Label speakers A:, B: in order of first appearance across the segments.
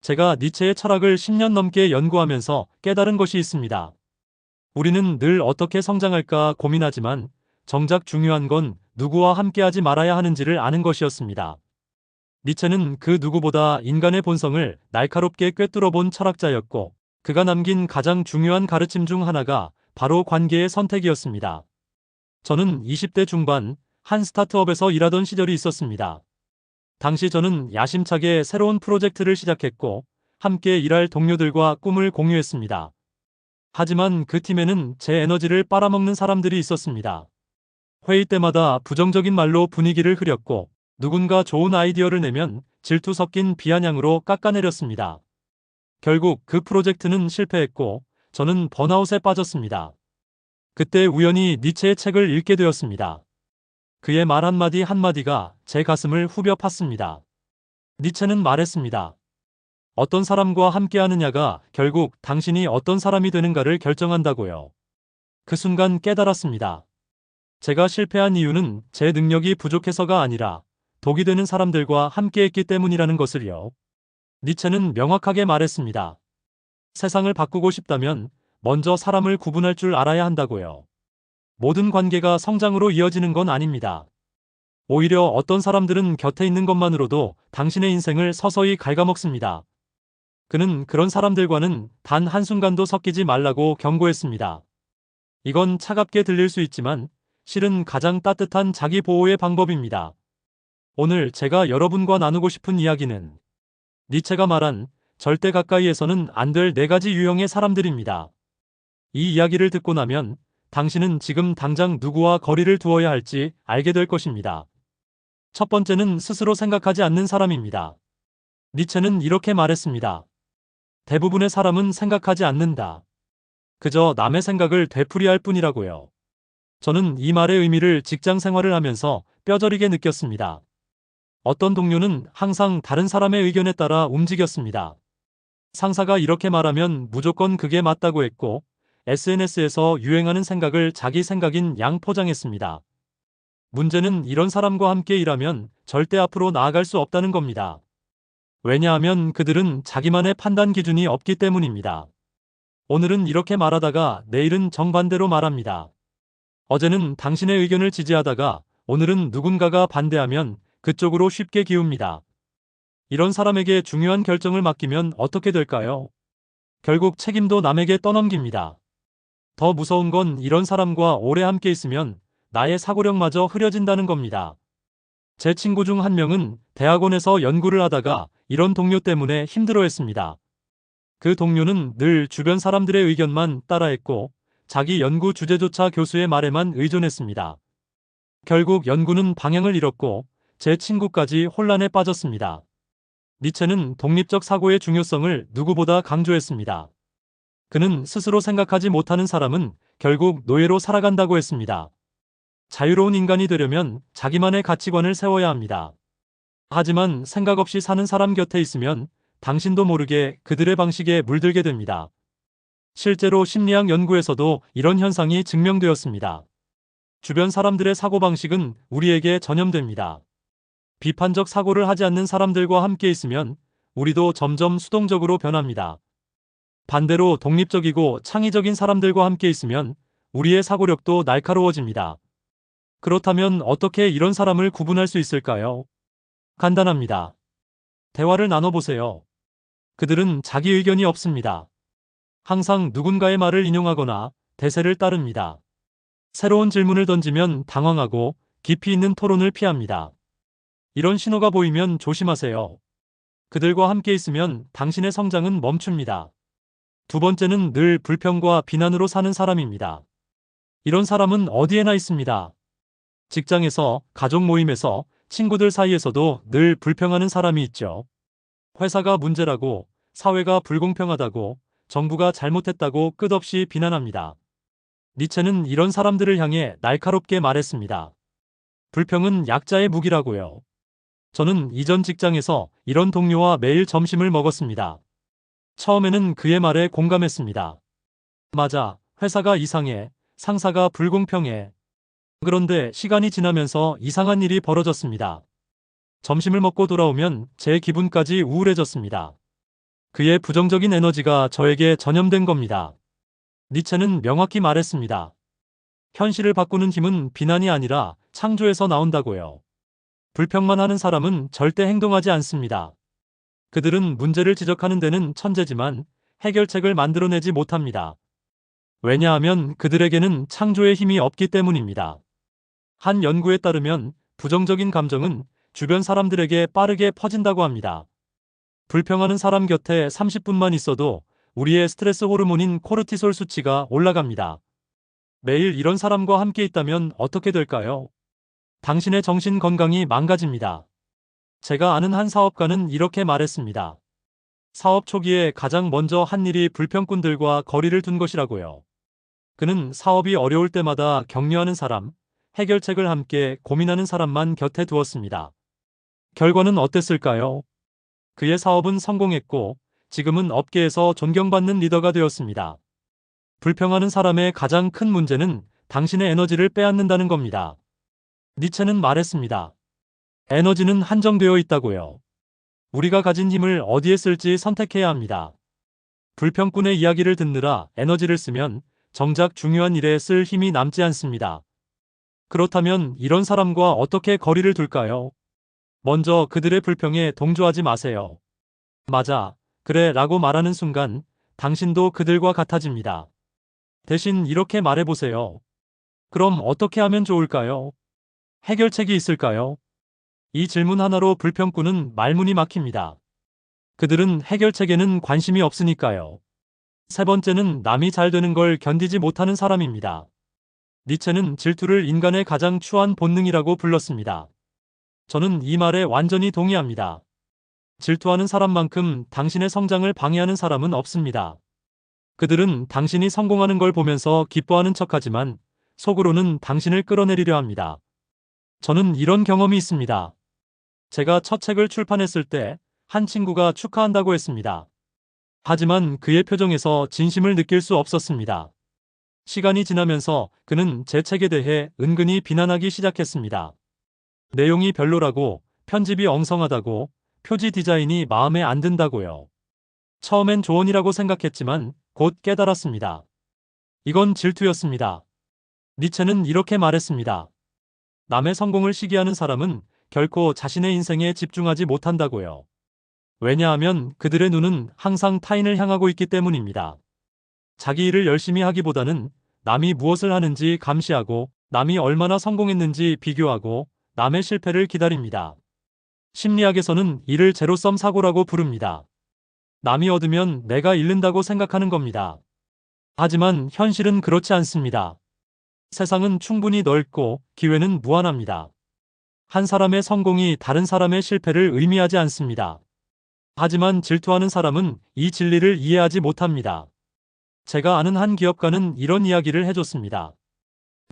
A: 제가 니체의 철학을 10년 넘게 연구하면서 깨달은 것이 있습니다. 우리는 늘 어떻게 성장할까 고민하지만 정작 중요한 건 누구와 함께하지 말아야 하는지를 아는 것이었습니다. 니체는 그 누구보다 인간의 본성을 날카롭게 꿰뚫어 본 철학자였고, 그가 남긴 가장 중요한 가르침 중 하나가 바로 관계의 선택이었습니다. 저는 20대 중반 한 스타트업에서 일하던 시절이 있었습니다. 당시 저는 야심차게 새로운 프로젝트를 시작했고, 함께 일할 동료들과 꿈을 공유했습니다. 하지만 그 팀에는 제 에너지를 빨아먹는 사람들이 있었습니다. 회의 때마다 부정적인 말로 분위기를 흐렸고, 누군가 좋은 아이디어를 내면 질투 섞인 비아냥으로 깎아내렸습니다. 결국 그 프로젝트는 실패했고, 저는 번아웃에 빠졌습니다. 그때 우연히 니체의 책을 읽게 되었습니다. 그의 말 한마디 한마디가 제 가슴을 후벼 팠습니다. 니체는 말했습니다. 어떤 사람과 함께 하느냐가 결국 당신이 어떤 사람이 되는가를 결정한다고요. 그 순간 깨달았습니다. 제가 실패한 이유는 제 능력이 부족해서가 아니라 독이 되는 사람들과 함께했기 때문이라는 것을요. 니체는 명확하게 말했습니다. 세상을 바꾸고 싶다면 먼저 사람을 구분할 줄 알아야 한다고요. 모든 관계가 성장으로 이어지는 건 아닙니다. 오히려 어떤 사람들은 곁에 있는 것만으로도 당신의 인생을 서서히 갉아먹습니다. 그는 그런 사람들과는 단 한순간도 섞이지 말라고 경고했습니다. 이건 차갑게 들릴 수 있지만 실은 가장 따뜻한 자기 보호의 방법입니다. 오늘 제가 여러분과 나누고 싶은 이야기는 니체가 말한 절대 가까이에서는 안 될 4가지 유형의 사람들입니다. 이 이야기를 듣고 나면 당신은 지금 당장 누구와 거리를 두어야 할지 알게 될 것입니다. 첫 번째는 스스로 생각하지 않는 사람입니다. 니체는 이렇게 말했습니다. 대부분의 사람은 생각하지 않는다. 그저 남의 생각을 되풀이할 뿐이라고요. 저는 이 말의 의미를 직장 생활을 하면서 뼈저리게 느꼈습니다. 어떤 동료는 항상 다른 사람의 의견에 따라 움직였습니다. 상사가 이렇게 말하면 무조건 그게 맞다고 했고, SNS에서 유행하는 생각을 자기 생각인 양 포장했습니다. 문제는 이런 사람과 함께 일하면 절대 앞으로 나아갈 수 없다는 겁니다. 왜냐하면 그들은 자기만의 판단 기준이 없기 때문입니다. 오늘은 이렇게 말하다가 내일은 정반대로 말합니다. 어제는 당신의 의견을 지지하다가 오늘은 누군가가 반대하면 그쪽으로 쉽게 기웁니다. 이런 사람에게 중요한 결정을 맡기면 어떻게 될까요? 결국 책임도 남에게 떠넘깁니다. 더 무서운 건 이런 사람과 오래 함께 있으면 나의 사고력마저 흐려진다는 겁니다. 제 친구 중 한 명은 대학원에서 연구를 하다가 이런 동료 때문에 힘들어했습니다. 그 동료는 늘 주변 사람들의 의견만 따라했고 자기 연구 주제조차 교수의 말에만 의존했습니다. 결국 연구는 방향을 잃었고 제 친구까지 혼란에 빠졌습니다. 니체는 독립적 사고의 중요성을 누구보다 강조했습니다. 그는 스스로 생각하지 못하는 사람은 결국 노예로 살아간다고 했습니다. 자유로운 인간이 되려면 자기만의 가치관을 세워야 합니다. 하지만 생각 없이 사는 사람 곁에 있으면 당신도 모르게 그들의 방식에 물들게 됩니다. 실제로 심리학 연구에서도 이런 현상이 증명되었습니다. 주변 사람들의 사고방식은 우리에게 전염됩니다. 비판적 사고를 하지 않는 사람들과 함께 있으면 우리도 점점 수동적으로 변합니다. 반대로 독립적이고 창의적인 사람들과 함께 있으면 우리의 사고력도 날카로워집니다. 그렇다면 어떻게 이런 사람을 구분할 수 있을까요? 간단합니다. 대화를 나눠보세요. 그들은 자기 의견이 없습니다. 항상 누군가의 말을 인용하거나 대세를 따릅니다. 새로운 질문을 던지면 당황하고 깊이 있는 토론을 피합니다. 이런 신호가 보이면 조심하세요. 그들과 함께 있으면 당신의 성장은 멈춥니다. 두 번째는 늘 불평과 비난으로 사는 사람입니다. 이런 사람은 어디에나 있습니다. 직장에서, 가족 모임에서, 친구들 사이에서도 늘 불평하는 사람이 있죠. 회사가 문제라고, 사회가 불공평하다고, 정부가 잘못했다고 끝없이 비난합니다. 니체는 이런 사람들을 향해 날카롭게 말했습니다. 불평은 약자의 무기라고요. 저는 이전 직장에서 이런 동료와 매일 점심을 먹었습니다. 처음에는 그의 말에 공감했습니다. 맞아, 회사가 이상해, 상사가 불공평해. 그런데 시간이 지나면서 이상한 일이 벌어졌습니다. 점심을 먹고 돌아오면 제 기분까지 우울해졌습니다. 그의 부정적인 에너지가 저에게 전염된 겁니다. 니체는 명확히 말했습니다. 현실을 바꾸는 힘은 비난이 아니라 창조에서 나온다고요. 불평만 하는 사람은 절대 행동하지 않습니다. 그들은 문제를 지적하는 데는 천재지만 해결책을 만들어내지 못합니다. 왜냐하면 그들에게는 창조의 힘이 없기 때문입니다. 한 연구에 따르면 부정적인 감정은 주변 사람들에게 빠르게 퍼진다고 합니다. 불평하는 사람 곁에 30분만 있어도 우리의 스트레스 호르몬인 코르티솔 수치가 올라갑니다. 매일 이런 사람과 함께 있다면 어떻게 될까요? 당신의 정신 건강이 망가집니다. 제가 아는 한 사업가는 이렇게 말했습니다. 사업 초기에 가장 먼저 한 일이 불평꾼들과 거리를 둔 것이라고요. 그는 사업이 어려울 때마다 격려하는 사람, 해결책을 함께 고민하는 사람만 곁에 두었습니다. 결과는 어땠을까요? 그의 사업은 성공했고 지금은 업계에서 존경받는 리더가 되었습니다. 불평하는 사람의 가장 큰 문제는 당신의 에너지를 빼앗는다는 겁니다. 니체는 말했습니다. 에너지는 한정되어 있다고요. 우리가 가진 힘을 어디에 쓸지 선택해야 합니다. 불평꾼의 이야기를 듣느라 에너지를 쓰면 정작 중요한 일에 쓸 힘이 남지 않습니다. 그렇다면 이런 사람과 어떻게 거리를 둘까요? 먼저 그들의 불평에 동조하지 마세요. 맞아, 그래 라고 말하는 순간 당신도 그들과 같아집니다. 대신 이렇게 말해보세요. 그럼 어떻게 하면 좋을까요? 해결책이 있을까요? 이 질문 하나로 불평꾼은 말문이 막힙니다. 그들은 해결책에는 관심이 없으니까요. 세 번째는 남이 잘 되는 걸 견디지 못하는 사람입니다. 니체는 질투를 인간의 가장 추한 본능이라고 불렀습니다. 저는 이 말에 완전히 동의합니다. 질투하는 사람만큼 당신의 성장을 방해하는 사람은 없습니다. 그들은 당신이 성공하는 걸 보면서 기뻐하는 척하지만 속으로는 당신을 끌어내리려 합니다. 저는 이런 경험이 있습니다. 제가 첫 책을 출판했을 때 한 친구가 축하한다고 했습니다. 하지만 그의 표정에서 진심을 느낄 수 없었습니다. 시간이 지나면서 그는 제 책에 대해 은근히 비난하기 시작했습니다. 내용이 별로라고, 편집이 엉성하다고, 표지 디자인이 마음에 안 든다고요. 처음엔 조언이라고 생각했지만 곧 깨달았습니다. 이건 질투였습니다. 니체는 이렇게 말했습니다. 남의 성공을 시기하는 사람은 결코 자신의 인생에 집중하지 못한다고요. 왜냐하면 그들의 눈은 항상 타인을 향하고 있기 때문입니다. 자기 일을 열심히 하기보다는 남이 무엇을 하는지 감시하고 남이 얼마나 성공했는지 비교하고 남의 실패를 기다립니다. 심리학에서는 이를 제로섬 사고라고 부릅니다. 남이 얻으면 내가 잃는다고 생각하는 겁니다. 하지만 현실은 그렇지 않습니다. 세상은 충분히 넓고 기회는 무한합니다. 한 사람의 성공이 다른 사람의 실패를 의미하지 않습니다. 하지만 질투하는 사람은 이 진리를 이해하지 못합니다. 제가 아는 한 기업가는 이런 이야기를 해줬습니다.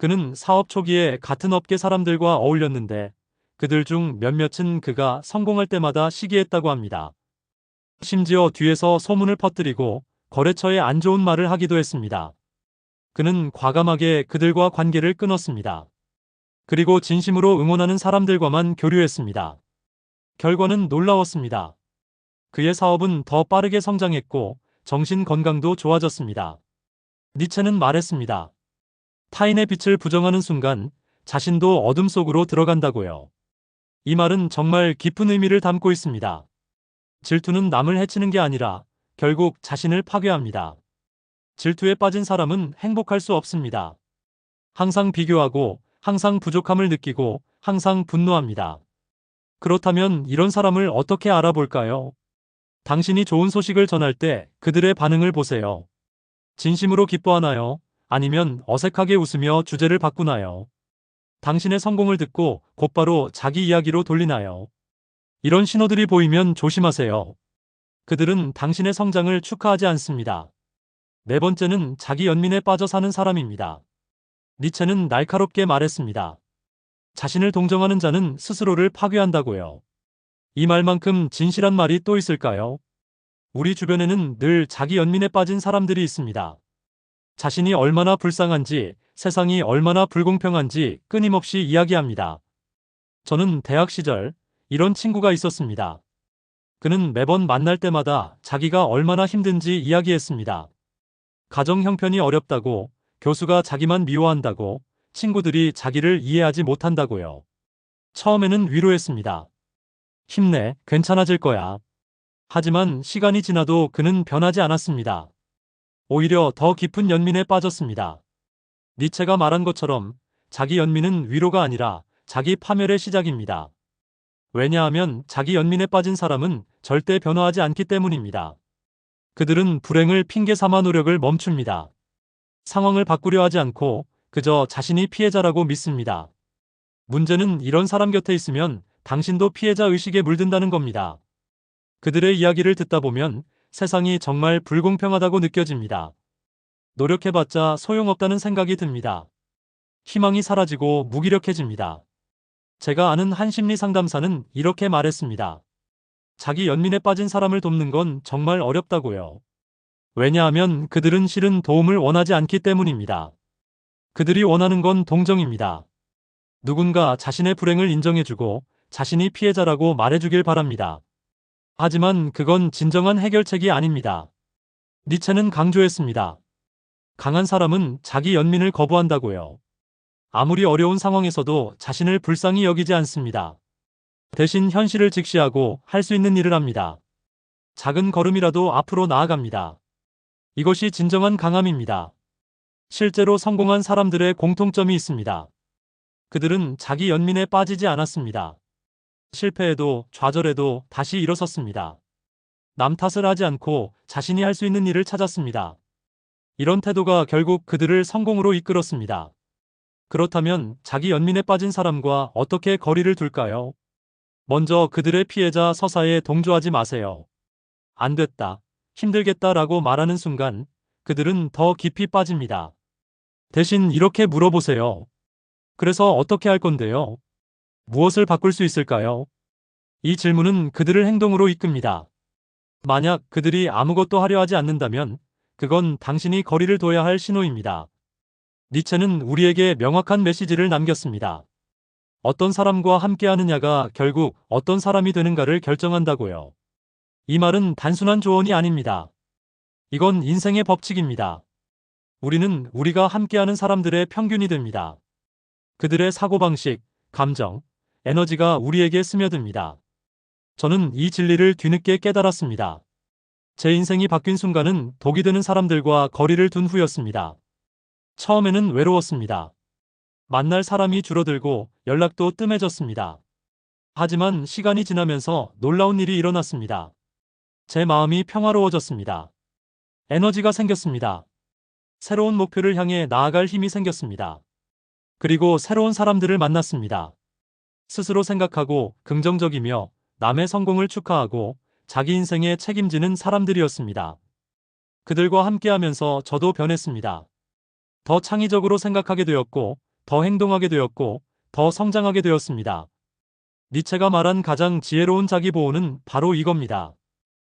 A: 그는 사업 초기에 같은 업계 사람들과 어울렸는데 그들 중 몇몇은 그가 성공할 때마다 시기했다고 합니다. 심지어 뒤에서 소문을 퍼뜨리고 거래처에 안 좋은 말을 하기도 했습니다. 그는 과감하게 그들과 관계를 끊었습니다. 그리고 진심으로 응원하는 사람들과만 교류했습니다. 결과는 놀라웠습니다. 그의 사업은 더 빠르게 성장했고 정신 건강도 좋아졌습니다. 니체는 말했습니다. 타인의 빛을 부정하는 순간 자신도 어둠 속으로 들어간다고요. 이 말은 정말 깊은 의미를 담고 있습니다. 질투는 남을 해치는 게 아니라 결국 자신을 파괴합니다. 질투에 빠진 사람은 행복할 수 없습니다. 항상 비교하고 항상 부족함을 느끼고 항상 분노합니다. 그렇다면 이런 사람을 어떻게 알아볼까요? 당신이 좋은 소식을 전할 때 그들의 반응을 보세요. 진심으로 기뻐하나요? 아니면 어색하게 웃으며 주제를 바꾸나요? 당신의 성공을 듣고 곧바로 자기 이야기로 돌리나요? 이런 신호들이 보이면 조심하세요. 그들은 당신의 성장을 축하하지 않습니다. 네 번째는 자기 연민에 빠져 사는 사람입니다. 니체는 날카롭게 말했습니다. 자신을 동정하는 자는 스스로를 파괴한다고요. 이 말만큼 진실한 말이 또 있을까요? 우리 주변에는 늘 자기 연민에 빠진 사람들이 있습니다. 자신이 얼마나 불쌍한지, 세상이 얼마나 불공평한지 끊임없이 이야기합니다. 저는 대학 시절 이런 친구가 있었습니다. 그는 매번 만날 때마다 자기가 얼마나 힘든지 이야기했습니다. 가정 형편이 어렵다고, 교수가 자기만 미워한다고, 친구들이 자기를 이해하지 못한다고요. 처음에는 위로했습니다. 힘내, 괜찮아질 거야. 하지만 시간이 지나도 그는 변하지 않았습니다. 오히려 더 깊은 연민에 빠졌습니다. 니체가 말한 것처럼 자기 연민은 위로가 아니라 자기 파멸의 시작입니다. 왜냐하면 자기 연민에 빠진 사람은 절대 변화하지 않기 때문입니다. 그들은 불행을 핑계 삼아 노력을 멈춥니다. 상황을 바꾸려 하지 않고 그저 자신이 피해자라고 믿습니다. 문제는 이런 사람 곁에 있으면 당신도 피해자 의식에 물든다는 겁니다. 그들의 이야기를 듣다 보면 세상이 정말 불공평하다고 느껴집니다. 노력해봤자 소용없다는 생각이 듭니다. 희망이 사라지고 무기력해집니다. 제가 아는 한 심리 상담사는 이렇게 말했습니다. 자기 연민에 빠진 사람을 돕는 건 정말 어렵다고요. 왜냐하면 그들은 실은 도움을 원하지 않기 때문입니다. 그들이 원하는 건 동정입니다. 누군가 자신의 불행을 인정해주고 자신이 피해자라고 말해주길 바랍니다. 하지만 그건 진정한 해결책이 아닙니다. 니체는 강조했습니다. 강한 사람은 자기 연민을 거부한다고요. 아무리 어려운 상황에서도 자신을 불쌍히 여기지 않습니다. 대신 현실을 직시하고 할 수 있는 일을 합니다. 작은 걸음이라도 앞으로 나아갑니다. 이것이 진정한 강함입니다. 실제로 성공한 사람들의 공통점이 있습니다. 그들은 자기 연민에 빠지지 않았습니다. 실패해도 좌절해도 다시 일어섰습니다. 남 탓을 하지 않고 자신이 할 수 있는 일을 찾았습니다. 이런 태도가 결국 그들을 성공으로 이끌었습니다. 그렇다면 자기 연민에 빠진 사람과 어떻게 거리를 둘까요? 먼저 그들의 피해자 서사에 동조하지 마세요. 안 됐다, 힘들겠다라고 말하는 순간 그들은 더 깊이 빠집니다. 대신 이렇게 물어보세요. 그래서 어떻게 할 건데요? 무엇을 바꿀 수 있을까요? 이 질문은 그들을 행동으로 이끕니다. 만약 그들이 아무것도 하려 하지 않는다면 그건 당신이 거리를 둬야 할 신호입니다. 니체는 우리에게 명확한 메시지를 남겼습니다. 어떤 사람과 함께 하느냐가 결국 어떤 사람이 되는가를 결정한다고요. 이 말은 단순한 조언이 아닙니다. 이건 인생의 법칙입니다. 우리는 우리가 함께하는 사람들의 평균이 됩니다. 그들의 사고방식, 감정, 에너지가 우리에게 스며듭니다. 저는 이 진리를 뒤늦게 깨달았습니다. 제 인생이 바뀐 순간은 독이 되는 사람들과 거리를 둔 후였습니다. 처음에는 외로웠습니다. 만날 사람이 줄어들고 연락도 뜸해졌습니다. 하지만 시간이 지나면서 놀라운 일이 일어났습니다. 제 마음이 평화로워졌습니다. 에너지가 생겼습니다. 새로운 목표를 향해 나아갈 힘이 생겼습니다. 그리고 새로운 사람들을 만났습니다. 스스로 생각하고 긍정적이며 남의 성공을 축하하고 자기 인생에 책임지는 사람들이었습니다. 그들과 함께하면서 저도 변했습니다. 더 창의적으로 생각하게 되었고, 더 행동하게 되었고, 더 성장하게 되었습니다. 니체가 말한 가장 지혜로운 자기 보호는 바로 이겁니다.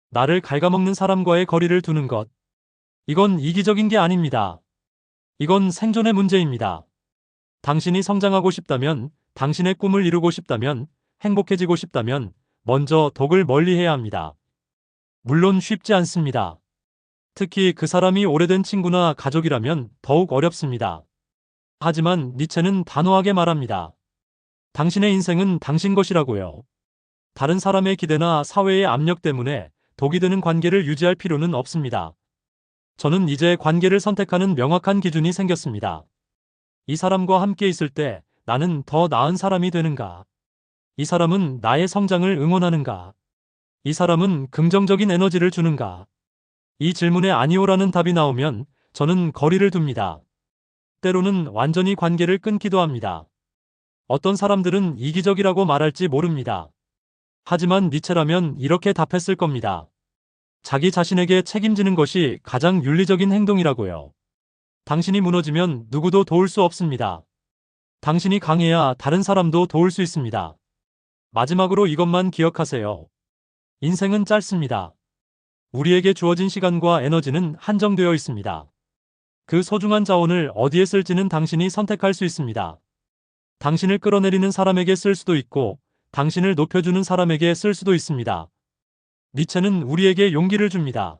A: 나를 갉아먹는 사람과의 거리를 두는 것. 이건 이기적인 게 아닙니다. 이건 생존의 문제입니다. 당신이 성장하고 싶다면, 당신의 꿈을 이루고 싶다면, 행복해지고 싶다면, 먼저 독을 멀리해야 합니다. 물론 쉽지 않습니다. 특히 그 사람이 오래된 친구나 가족이라면 더욱 어렵습니다. 하지만 니체는 단호하게 말합니다. 당신의 인생은 당신 것이라고요. 다른 사람의 기대나 사회의 압력 때문에 독이 되는 관계를 유지할 필요는 없습니다. 저는 이제 관계를 선택하는 명확한 기준이 생겼습니다. 이 사람과 함께 있을 때 나는 더 나은 사람이 되는가? 이 사람은 나의 성장을 응원하는가? 이 사람은 긍정적인 에너지를 주는가? 이 질문에 아니오라는 답이 나오면 저는 거리를 둡니다. 때로는 완전히 관계를 끊기도 합니다. 어떤 사람들은 이기적이라고 말할지 모릅니다. 하지만 니체라면 이렇게 답했을 겁니다. 자기 자신에게 책임지는 것이 가장 윤리적인 행동이라고요. 당신이 무너지면 누구도 도울 수 없습니다. 당신이 강해야 다른 사람도 도울 수 있습니다. 마지막으로 이것만 기억하세요. 인생은 짧습니다. 우리에게 주어진 시간과 에너지는 한정되어 있습니다. 그 소중한 자원을 어디에 쓸지는 당신이 선택할 수 있습니다. 당신을 끌어내리는 사람에게 쓸 수도 있고, 당신을 높여주는 사람에게 쓸 수도 있습니다. 니체는 우리에게 용기를 줍니다.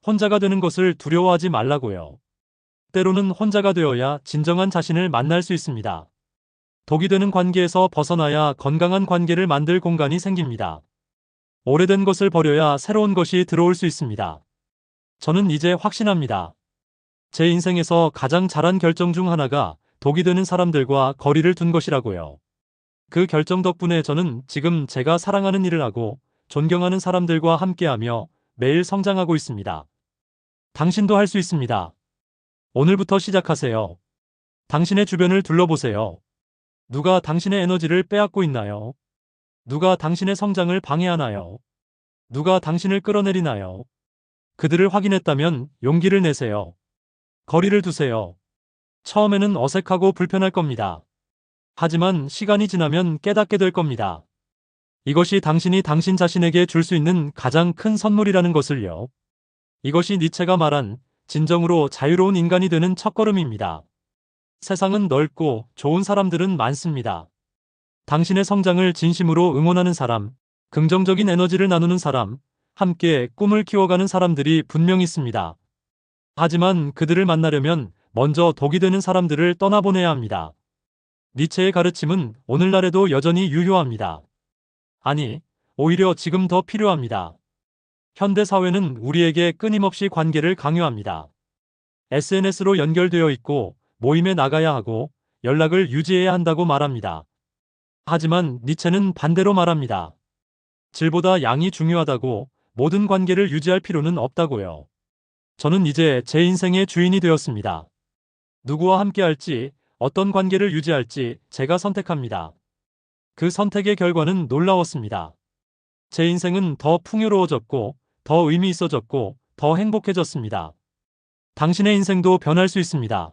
A: 혼자가 되는 것을 두려워하지 말라고요. 때로는 혼자가 되어야 진정한 자신을 만날 수 있습니다. 독이 되는 관계에서 벗어나야 건강한 관계를 만들 공간이 생깁니다. 오래된 것을 버려야 새로운 것이 들어올 수 있습니다. 저는 이제 확신합니다. 제 인생에서 가장 잘한 결정 중 하나가 독이 되는 사람들과 거리를 둔 것이라고요. 그 결정 덕분에 저는 지금 제가 사랑하는 일을 하고 존경하는 사람들과 함께하며 매일 성장하고 있습니다. 당신도 할 수 있습니다. 오늘부터 시작하세요. 당신의 주변을 둘러보세요. 누가 당신의 에너지를 빼앗고 있나요? 누가 당신의 성장을 방해하나요? 누가 당신을 끌어내리나요? 그들을 확인했다면 용기를 내세요. 거리를 두세요. 처음에는 어색하고 불편할 겁니다. 하지만 시간이 지나면 깨닫게 될 겁니다. 이것이 당신이 당신 자신에게 줄 수 있는 가장 큰 선물이라는 것을요. 이것이 니체가 말한 진정으로 자유로운 인간이 되는 첫걸음입니다. 세상은 넓고 좋은 사람들은 많습니다. 당신의 성장을 진심으로 응원하는 사람, 긍정적인 에너지를 나누는 사람, 함께 꿈을 키워가는 사람들이 분명 있습니다. 하지만 그들을 만나려면 먼저 독이 되는 사람들을 떠나보내야 합니다. 니체의 가르침은 오늘날에도 여전히 유효합니다. 아니, 오히려 지금 더 필요합니다. 현대 사회는 우리에게 끊임없이 관계를 강요합니다. SNS로 연결되어 있고 모임에 나가야 하고 연락을 유지해야 한다고 말합니다. 하지만 니체는 반대로 말합니다. 질보다 양이 중요하다고 모든 관계를 유지할 필요는 없다고요. 저는 이제 제 인생의 주인이 되었습니다. 누구와 함께할지, 어떤 관계를 유지할지 제가 선택합니다. 그 선택의 결과는 놀라웠습니다. 제 인생은 더 풍요로워졌고, 더 의미 있어졌고, 더 행복해졌습니다. 당신의 인생도 변할 수 있습니다.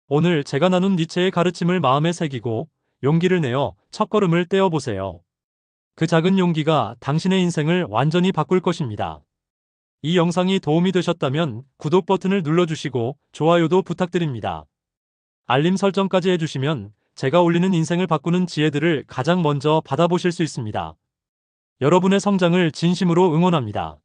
A: 오늘 제가 나눈 니체의 가르침을 마음에 새기고 용기를 내어 첫걸음을 떼어보세요. 그 작은 용기가 당신의 인생을 완전히 바꿀 것입니다. 이 영상이 도움이 되셨다면 구독 버튼을 눌러주시고 좋아요도 부탁드립니다. 알림 설정까지 해주시면 제가 올리는 인생을 바꾸는 지혜들을 가장 먼저 받아보실 수 있습니다. 여러분의 성장을 진심으로 응원합니다.